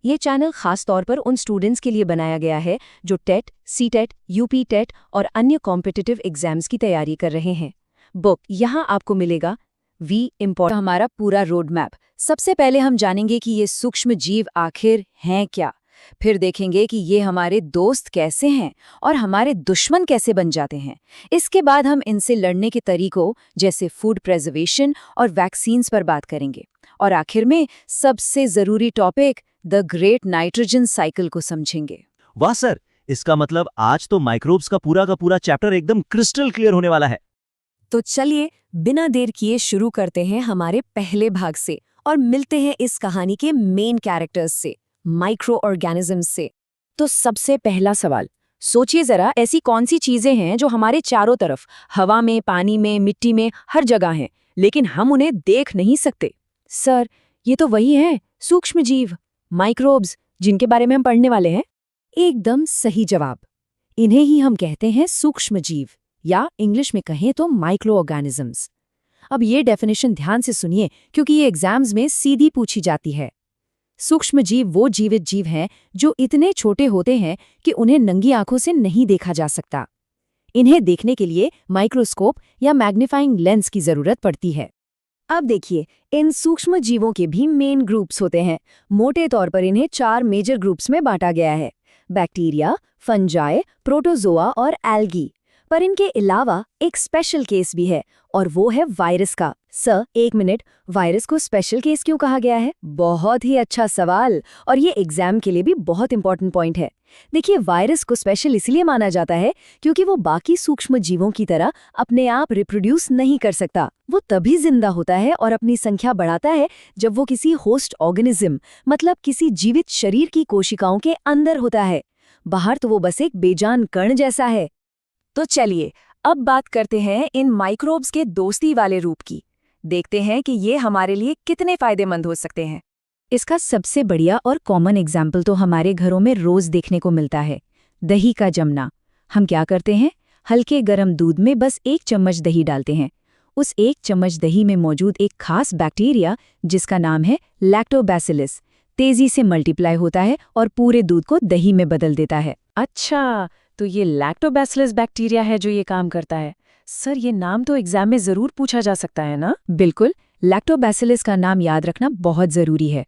ये चैनल खास तौर पर उन स्टूडेंट्स के लिए बनाया गया है जो टेट, सीटेट, यूपी टेट और अन्य कॉम्पिटिटिव एग्जाम्स की तैयारी कर रहे हैं। बुक यहाँ आपको मिलेगा वी इम्पोर्टेंट हमारा पूरा रोड मैप। सबसे पहले हम जानेंगे कि ये सूक्ष्म जीव आखिर हैं क्या, फिर देखेंगे कि ये हमारे दोस्त कैसे हैं और हमारे दुश्मन कैसे बन जाते हैं। इसके बाद हम इनसे लड़ने के तरीकों जैसे फूड प्रिजर्वेशन और वैक्सीन्स पर बात करेंगे। और आखिर में सबसे जरूरी topic the great nitrogen cycle को समझेंगे। वाह सर, इसका मतलब आज तो माइक्रोब्स का पूरा चैप्टर एकदम क्रिस्टल क्लियर होने वाला है। तो चलिए बिना देर किए शुरू करते हैं हमारे पहले भाग से और मिलते हैं इस कहानी के मेन कैरेक्टर्स से, माइक्रो ऑर्गेनिजम्स से। तो सबसे पहला सवाल, सोचिए जरा ऐसी कौन सी चीजें हैं जो हमारे चारों तरफ हवा में, पानी में, मिट्टी में, हर जगह हैं, लेकिन हम उन्हें देख नहीं सकते। सर, ये तो वही हैं, सूक्ष्म जीव, माइक्रोब्स, जिनके बारे में हम पढ़ने वाले हैं। एकदम सही जवाब। इन्हें ही हम कहते हैं सूक्ष्म जीव, या इंग्लिश में कहें तो माइक्रो ऑर्गेनिजम्स। अब ये डेफिनेशन ध्यान से सुनिए क्योंकि ये एग्जाम्स में सीधी पूछी जाती है। सूक्ष्म जीव वो जीवित जीव हैं जो इतने छोटे होते हैं कि उन्हें नंगी आंखों से नहीं देखा जा सकता। इन्हें देखने के लिए माइक्रोस्कोप या मैग्नीफाइंग लेंस की जरूरत पड़ती है। अब देखिए, इन सूक्ष्म जीवों के भी मेन ग्रुप्स होते हैं। मोटे तौर पर इन्हें 4 मेजर ग्रुप्स में बांटा गया है: बैक्टीरिया, फंजाई, प्रोटोजोआ और एल्गी। पर इनके अलावा एक स्पेशल केस भी है और वो है वायरस का। सर, एक मिनट, वायरस को स्पेशल केस क्यों कहा गया है? बहुत ही अच्छा सवाल, और ये एग्जाम के लिए भी बहुत इंपॉर्टेंट पॉइंट है। देखिए, वायरस को स्पेशल इसलिए माना जाता है क्योंकि वो बाकी सूक्ष्म जीवों की तरह अपने आप रिप्रोड्यूस नहीं कर सकता। वो तभी जिंदा होता है और अपनी संख्या बढ़ाता है जब वो किसी होस्ट ऑर्गेनिज्म, मतलब किसी जीवित शरीर की कोशिकाओं के अंदर होता है। बाहर तो वो बस एक बेजान कण जैसा है। तो चलिए अब बात करते हैं इन माइक्रोब्स के दोस्ती वाले रूप की। देखते हैं कि ये हमारे लिए कितने फायदेमंद हो सकते हैं। इसका सबसे बढ़िया और कॉमन एग्जाम्पल तो हमारे घरों में रोज देखने को मिलता है, दही का जमना। हम क्या करते हैं? हल्के गर्म दूध में बस 1 चम्मच दही डालते हैं। उस 1 चम्मच दही में मौजूद एक खास बैक्टीरिया जिसका नाम है लैक्टोबैसिलस तेजी से मल्टीप्लाई होता है और पूरे दूध को दही में बदल देता है। अच्छा, तो ये लैक्टोबैसिलस बैक्टीरिया है जो ये काम करता है। सर, ये नाम तो एग्जाम में जरूर पूछा जा सकता है ना? बिल्कुल, लैक्टोबैसिलस का नाम याद रखना बहुत जरूरी है।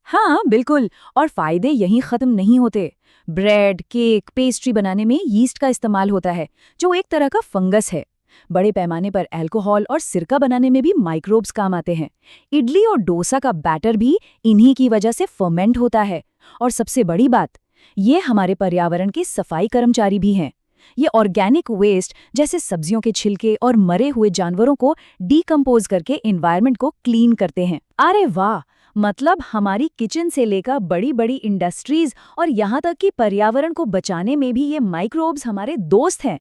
हाँ बिल्कुल, और फायदे यहीं खत्म नहीं होते। ब्रेड, केक, पेस्ट्री बनाने में यीस्ट का इस्तेमाल होता है जो एक तरह का फंगस है। बड़े पैमाने पर अल्कोहल और सिरका बनाने में भी माइक्रोब्स काम आते हैं। इडली और डोसा का बैटर भी इन्हीं की वजह से फर्मेंट होता है। और सबसे बड़ी बात, ये हमारे पर्यावरण के सफाई कर्मचारी भी हैं। ये ऑर्गेनिक वेस्ट जैसे सब्जियों के छिलके और मरे हुए जानवरों को डीकंपोज करके एनवायरनमेंट को क्लीन करते हैं। अरे वाह, मतलब हमारी किचन से लेकर बड़ी बड़ी इंडस्ट्रीज और यहाँ तक कि पर्यावरण को बचाने में भी ये माइक्रोब्स हमारे दोस्त हैं।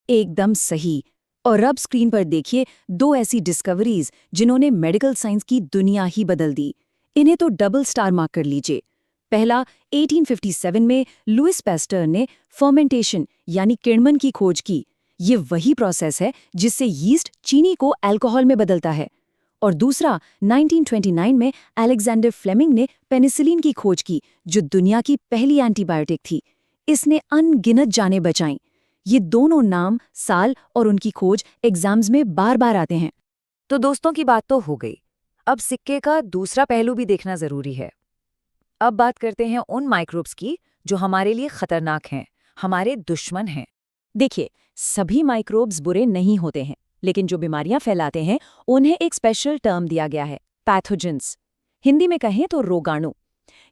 एकदम सही। और अब स्क्रीन पर देखिए 2 ऐसी डिस्कवरीज जिन्होंने मेडिकल साइंस की दुनिया ही बदल दी। इन्हें तो डबल स्टार मार्क कर लीजिए। पहला, 1857 में लुइस पैस्टर ने फर्मेंटेशन यानी किण्वन की खोज की। ये वही प्रोसेस है जिससे यीस्ट चीनी को अल्कोहल में बदलता है। और दूसरा, 1929 में अलेक्जेंडर फ्लेमिंग ने पेनिसिलिन की खोज की, जो दुनिया की पहली एंटीबायोटिक थी। इसने अनगिनत जानें बचाईं। ये दोनों नाम, साल और उनकी खोज एग्जाम्स में बार बार आते हैं। तो दोस्तों की बात तो हो गई, अब सिक्के का दूसरा पहलू भी देखना जरूरी है। अब बात करते हैं उन माइक्रोब्स की जो हमारे लिए खतरनाक हैं, हमारे दुश्मन हैं। देखिए, सभी माइक्रोब्स बुरे नहीं होते हैं, लेकिन जो बीमारियां फैलाते हैं उन्हें एक स्पेशल टर्म दिया गया है, पैथोजेंस। हिंदी में कहें तो रोगाणु।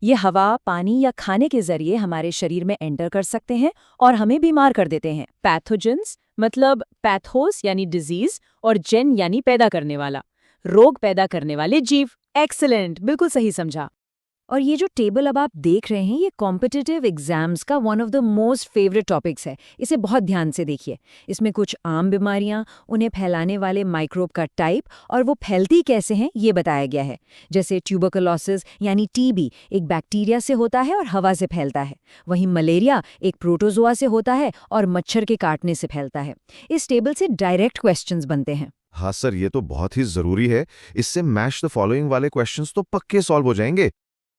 ये हवा, पानी या खाने के जरिए हमारे शरीर में एंटर कर सकते हैं और हमें बीमार कर देते हैं। पैथोजेंस मतलब पैथोस यानी डिजीज और जेन यानी पैदा करने वाला, रोग पैदा करने वाले जीव। एक्सीलेंट, बिल्कुल सही समझा। और ये जो टेबल अब आप देख रहे हैं, ये कॉम्पिटिटिव एग्जाम्स का one of the most favourite topics है। इसे बहुत ध्यान से देखिए। इसमें कुछ आम बीमारियां, उन्हें फैलाने वाले माइक्रोब का टाइप और वो फैलती कैसे हैं ये बताया गया है। जैसे ट्यूबरकुलोसिस यानी टीबी एक बैक्टीरिया से होता है और हवा से फैलता है। वहीं मलेरिया एक प्रोटोजोआ से होता है और मच्छर के काटने से फैलता है। इस टेबल से डायरेक्ट क्वेश्चंस बनते हैं। हाँ सर, ये तो बहुत ही जरूरी है। इससे मैच द फॉलोइंग वाले क्वेश्चंस तो पक्के सॉल्व हो जाएंगे।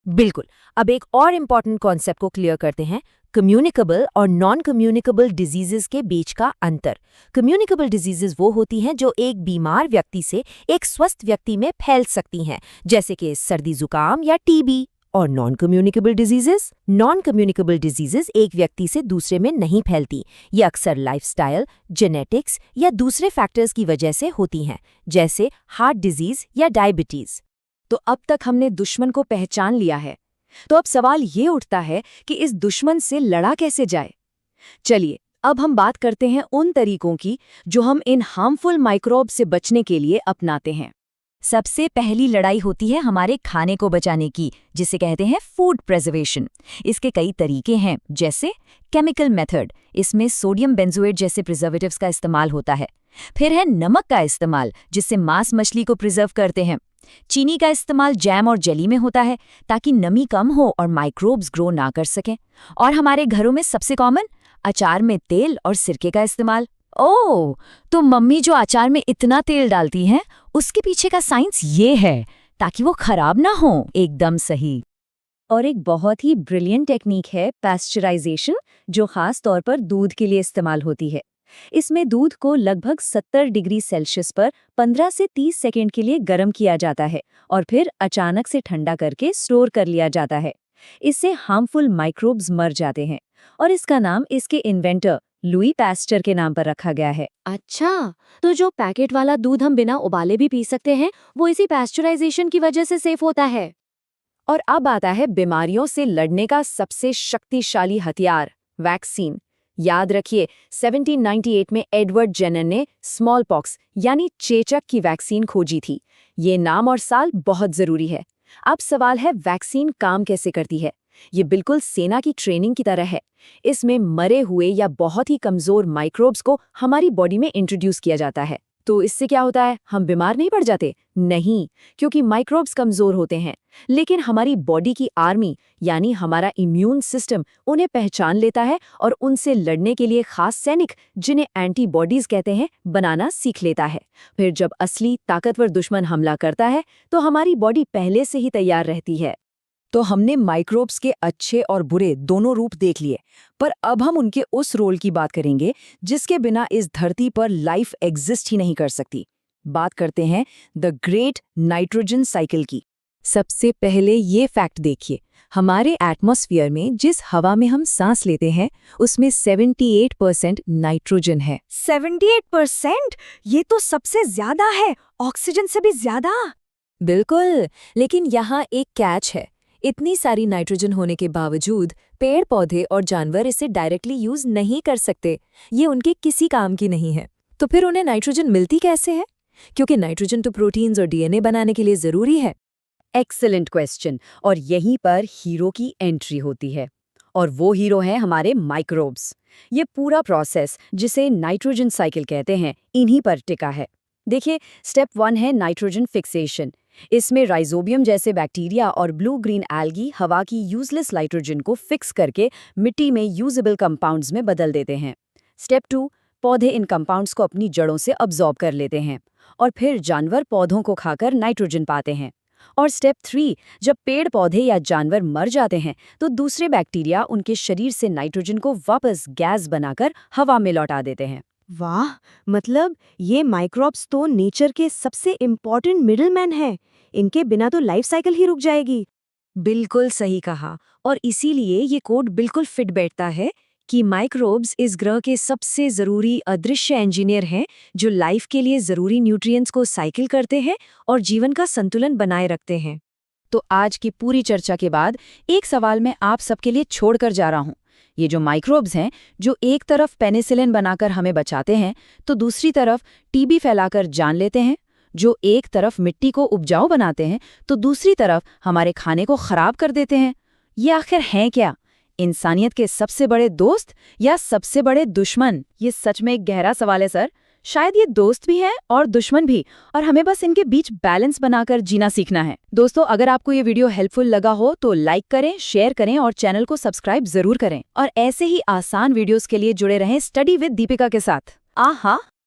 बिल्कुल। अब एक और इम्पॉर्टेंट कॉन्सेप्ट को क्लियर करते हैं, कम्युनिकेबल और नॉन कम्युनिकेबल डिजीजेस के बीच का अंतर। कम्युनिकेबल डिजीजेस वो होती हैं जो एक बीमार व्यक्ति से एक स्वस्थ व्यक्ति में फैल सकती हैं, जैसे कि सर्दी जुकाम या टीबी। और नॉन कम्युनिकेबल डिजीजेस एक व्यक्ति से दूसरे में नहीं फैलती। ये अक्सर लाइफस्टाइल, जेनेटिक्स या दूसरे फैक्टर्स की वजह से होती हैं, जैसे हार्ट डिजीज या डायबिटीज। तो अब तक हमने दुश्मन को पहचान लिया है, तो अब सवाल ये उठता है कि इस दुश्मन से लड़ा कैसे जाए। चलिए अब हम बात करते हैं उन तरीकों की जो हम इन हार्मफुल माइक्रोब से बचने के लिए अपनाते हैं। सबसे पहली लड़ाई होती है हमारे खाने को बचाने की, जिसे कहते हैं फूड प्रिजर्वेशन। इसके कई तरीके हैं, जैसे केमिकल मेथड, इसमें सोडियम बेंजोएट जैसे प्रिजर्वेटिव्स का इस्तेमाल होता है। फिर है नमक का इस्तेमाल, जिससे मांस मछली को प्रिजर्व करते हैं। चीनी का इस्तेमाल जैम और जेली में होता है, ताकि नमी कम हो और माइक्रोब्स ग्रो ना कर सकें। और हमारे घरों में सबसे कॉमन अचार में तेल और सिरके का इस्तेमाल। ओह, तो मम्मी जो अचार में इतना तेल डालती हैं, उसके पीछे का साइंस ये है, ताकि वो खराब ना हो। एकदम सही। और एक बहुत ही ब्रिलियंट टेक्निक है पास्चराइजेशन, जो खास तौर पर दूध के लिए इस्तेमाल होती है। इसमें दूध को लगभग 70 डिग्री सेल्सियस पर 15 से 30 सेकेंड के लिए गर्म किया जाता है और फिर अचानक से ठंडा करके स्टोर कर लिया जाता है। इससे हार्मफुल माइक्रोब्स मर जाते हैं और इसका नाम इसके इन्वेंटर लुई पास्चर के नाम पर रखा गया है। अच्छा, तो जो पैकेट वाला दूध हम बिना उबाले भी पी सकते हैं, वो इसी पास्चराइजेशन की वजह से सेफ होता है। और अब आता है बीमारियों से लड़ने का सबसे शक्तिशाली हथियार, वैक्सीन। याद रखिए, 1798 में एडवर्ड जेनर ने स्मॉल पॉक्स यानी चेचक की वैक्सीन खोजी थी। ये नाम और साल बहुत जरूरी है। अब सवाल है, वैक्सीन काम कैसे करती है? ये बिल्कुल सेना की ट्रेनिंग की तरह है। इसमें मरे हुए या बहुत ही कमजोर माइक्रोब्स को हमारी बॉडी में इंट्रोड्यूस किया जाता है। तो इससे क्या होता है, हम बीमार नहीं पड़ जाते? नहीं, क्योंकि माइक्रोब्स कमजोर होते हैं, लेकिन हमारी बॉडी की आर्मी यानी हमारा इम्यून सिस्टम उन्हें पहचान लेता है और उनसे लड़ने के लिए खास सैनिक, जिन्हें एंटीबॉडीज कहते हैं, बनाना सीख लेता है। फिर जब असली ताकतवर दुश्मन हमला करता है, तो हमारी बॉडी पहले से ही तैयार रहती है। तो हमने माइक्रोब्स के अच्छे और बुरे दोनों रूप देख लिए, पर अब हम उनके उस रोल की बात करेंगे जिसके बिना इस धरती पर लाइफ एग्जिस्ट ही नहीं कर सकती। बात करते हैं द ग्रेट नाइट्रोजन साइकिल की। सबसे पहले ये फैक्ट देखिए, हमारे एटमॉस्फेयर में जिस हवा में हम सांस लेते हैं, उसमें 78% नाइट्रोजन है। 78%? ये तो सबसे ज्यादा है, ऑक्सीजन से भी ज्यादा। बिल्कुल, लेकिन यहाँ एक कैच है। इतनी सारी नाइट्रोजन होने के बावजूद पेड़ पौधे और जानवर इसे डायरेक्टली यूज नहीं कर सकते। ये उनके किसी काम की नहीं है। तो फिर उन्हें नाइट्रोजन मिलती कैसे है? क्योंकि नाइट्रोजन तो प्रोटीन्स और डीएनए बनाने के लिए जरूरी है। Excellent question. और यहीं पर हीरो की एंट्री होती है, और वो हीरो हैं हमारे माइक्रोब्स। ये पूरा प्रोसेस, जिसे नाइट्रोजन साइकिल कहते हैं, इन्हीं पर टिका है। देखिए, स्टेप 1 है नाइट्रोजन फिक्सेशन। इसमें राइजोबियम जैसे बैक्टीरिया और ब्लू ग्रीन एल्गी हवा की यूजलेस नाइट्रोजन को फिक्स करके मिट्टी में यूजेबल कंपाउंड्स में बदल देते हैं। स्टेप 2, पौधे इन कंपाउंड्स को अपनी जड़ों से अब्जॉर्ब कर लेते हैं और फिर जानवर पौधों को खाकर नाइट्रोजन पाते हैं। और स्टेप 3, जब पेड़ पौधे या जानवर मर जाते हैं, तो दूसरे बैक्टीरिया उनके शरीर से नाइट्रोजन को वापस गैस बनाकर हवा में लौटा देते हैं। वाह, मतलब ये माइक्रोब्स तो नेचर के सबसे इम्पोर्टेंट मिडलमैन हैं। इनके बिना तो लाइफ साइकिल ही रुक जाएगी। बिल्कुल सही कहा, और इसीलिए ये कोड बिल्कुल फिट बैठता है कि माइक्रोब्स इस ग्रह के सबसे जरूरी अदृश्य इंजीनियर हैं, जो लाइफ के लिए जरूरी न्यूट्रिएंट्स को साइकिल करते हैं और जीवन का संतुलन बनाए रखते हैं। तो आज की पूरी चर्चा के बाद एक सवाल मैं आप सबके लिए छोड़कर जा रहा हूँ। ये जो माइक्रोब्स हैं, जो एक तरफ पेनिसिलिन बनाकर हमें बचाते हैं, तो दूसरी तरफ टीबी फैलाकर जान लेते हैं, जो एक तरफ मिट्टी को उपजाऊ बनाते हैं, तो दूसरी तरफ हमारे खाने को खराब कर देते हैं, ये आखिर हैं क्या? इंसानियत के सबसे बड़े दोस्त या सबसे बड़े दुश्मन? ये सच में एक गहरा सवाल है सर। शायद ये दोस्त भी हैं और दुश्मन भी, और हमें बस इनके बीच बैलेंस बनाकर जीना सीखना है। दोस्तों, अगर आपको ये वीडियो हेल्पफुल लगा हो तो लाइक करें, शेयर करें और चैनल को सब्सक्राइब जरूर करें। और ऐसे ही आसान वीडियोस के लिए जुड़े रहें स्टडी विद दीपिका के साथ। आहा।